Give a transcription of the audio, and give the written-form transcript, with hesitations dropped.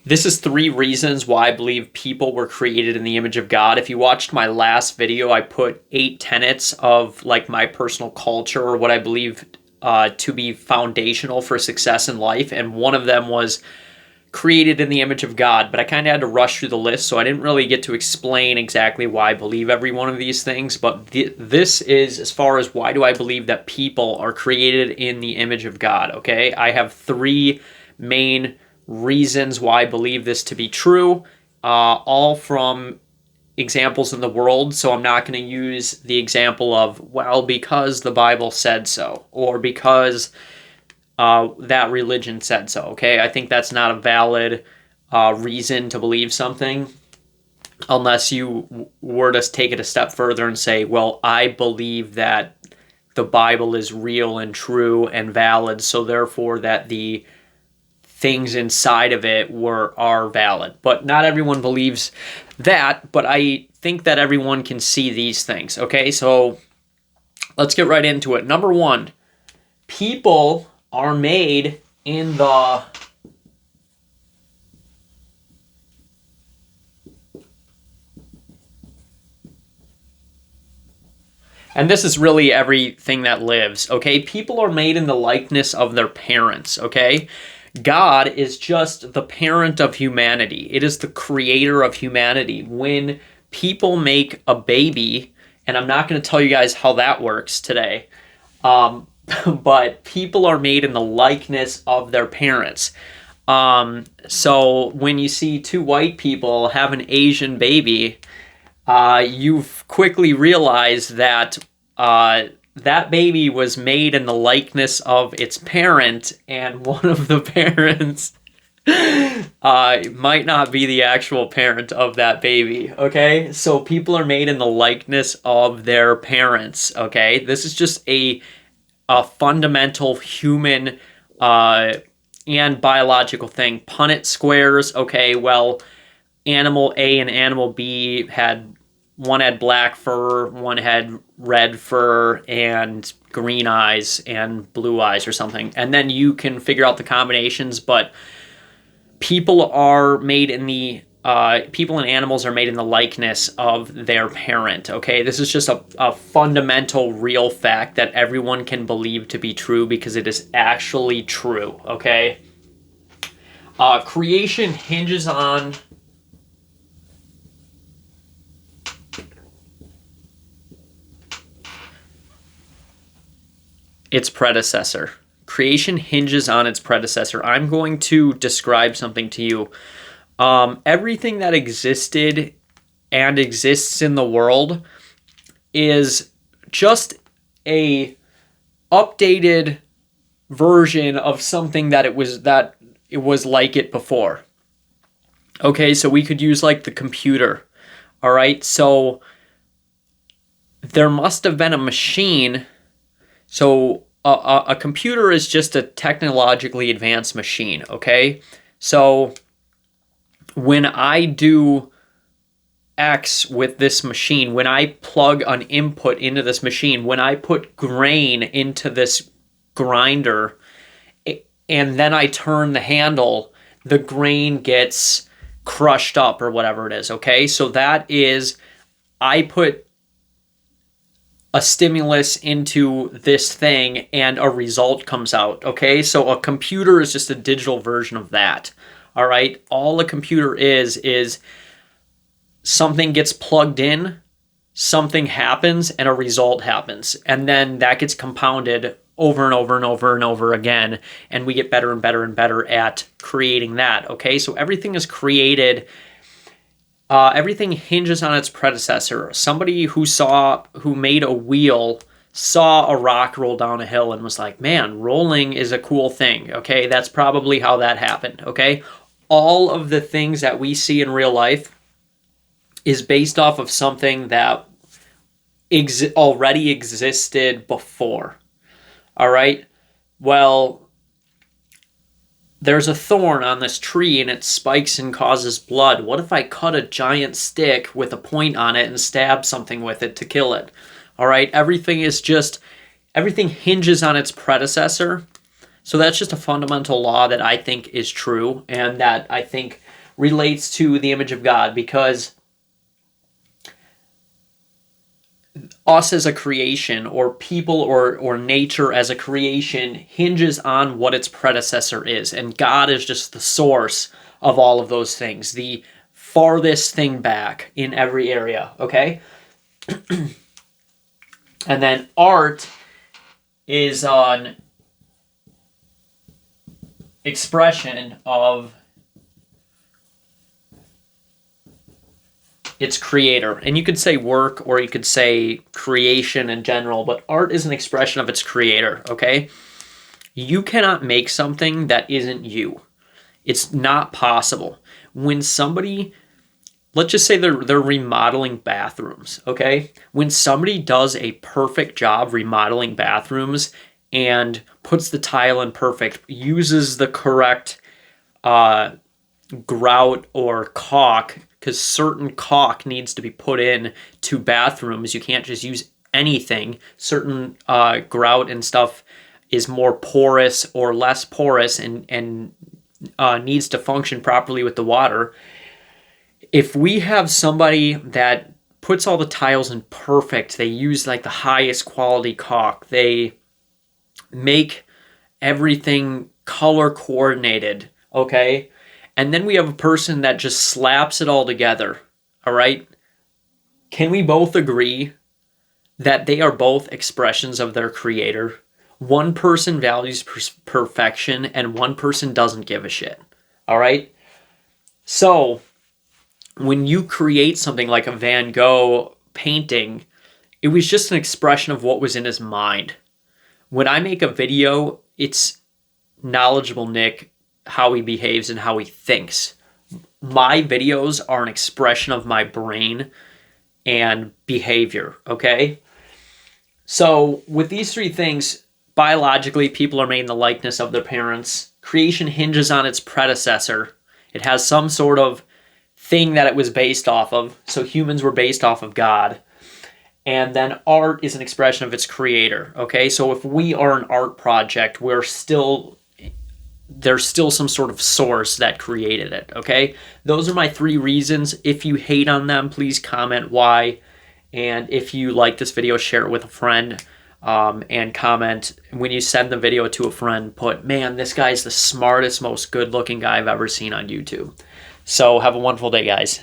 This is 3 reasons why I believe people were created in the image of God. If you watched my last video, I put 8 tenets of like my personal culture or what I believe to be foundational for success in life. And one of them was created in the image of God, but I kind of had to rush through the list, so I didn't really get to explain exactly why I believe every one of these things. But this is as far as why do I believe that people are created in the image of God, okay? I have 3 main reasons why I believe this to be true, all from examples in the world. So I'm not going to use the example of, well, because the Bible said so, or because that religion said so, okay? I think that's not a valid reason to believe something unless you were to take it a step further and say, well, I believe that the Bible is real and true and valid, so therefore that the things inside of it are valid. But not everyone believes that, but I think that everyone can see these things, okay? So let's get right into it. Number 1, people are made in the and this is really everything that lives, okay? People are made in the likeness of their parents, okay? God is just the parent of humanity. It is the creator of humanity. When people make a baby, and I'm not going to tell you guys how that works today, but people are made in the likeness of their parents. So when you see 2 white people have an Asian baby, you've quickly realized that that baby was made in the likeness of its parent, and one of the parents might not be the actual parent of that baby, okay? So people are made in the likeness of their parents, okay? This is just a fundamental human and biological thing. Punnett squares, okay, well, animal A and animal B one had black fur, one had red fur and green eyes and blue eyes or something. And then you can figure out the combinations, but people and animals are made in the likeness of their parent, okay? This is just a fundamental real fact that everyone can believe to be true because it is actually true, okay? Creation hinges on its predecessor. Creation hinges on its predecessor. I'm going to describe something to you. Everything that existed and exists in the world is just a updated version of something that it was like it before. Okay, so we could use like the computer. All right, so there must have been a machine. So a computer is just a technologically advanced machine, okay? So when I do X with this machine, when I plug an input into this machine, when I put grain into this grinder, and then I turn the handle, the grain gets crushed up or whatever it is, okay? So that is, I put a stimulus into this thing and a result comes out, okay? So a computer is just a digital version of that, all right? All a computer is something gets plugged in, something happens, and a result happens. And then that gets compounded over and over and over and over again, and we get better and better and better at creating that, okay? So everything is created. Everything hinges on its predecessor. Somebody who made a wheel saw a rock roll down a hill and was like, man, rolling is a cool thing, okay? That's probably how that happened, okay? All of the things that we see in real life is based off of something that already existed before, all right? Well, there's a thorn on this tree and it spikes and causes blood. What if I cut a giant stick with a point on it and stab something with it to kill it? All right, everything hinges on its predecessor. So that's just a fundamental law that I think is true and that I think relates to the image of God, because us as a creation, or people, or nature as a creation, hinges on what its predecessor is. And God is just the source of all of those things, the farthest thing back in every area, okay? And then art is an expression of its creator. And you could say work, or you could say creation in general, but art is an expression of its creator, okay? You cannot make something that isn't you. It's not possible. When somebody, let's just say they're remodeling bathrooms, okay? When somebody does a perfect job remodeling bathrooms and puts the tile in perfect, uses the correct grout or caulk, because certain caulk needs to be put in to bathrooms. You can't just use anything. Certain grout and stuff is more porous or less porous, and needs to function properly with the water. If we have somebody that puts all the tiles in perfect, they use like the highest quality caulk, they make everything color coordinated, okay? And then we have a person that just slaps it all together, all right? Can we both agree that they are both expressions of their creator? One person values perfection and one person doesn't give a shit, all right? So when you create something like a Van Gogh painting, it was just an expression of what was in his mind. When I make a video, it's knowledgeable Nick, how he behaves and how he thinks. My videos are an expression of my brain and behavior, okay? So with these three things, biologically, people are made in the likeness of their parents. Creation hinges on its predecessor. It has some sort of thing that it was based off of. So humans were based off of God. And then art is an expression of its creator, okay? So if we are an art project, there's still some sort of source that created it, okay? Those are my three reasons. If you hate on them, please comment why. And if you like this video, share it with a friend, and comment. When you send the video to a friend, put, man, this guy's the smartest, most good-looking guy I've ever seen on YouTube. So have a wonderful day, guys.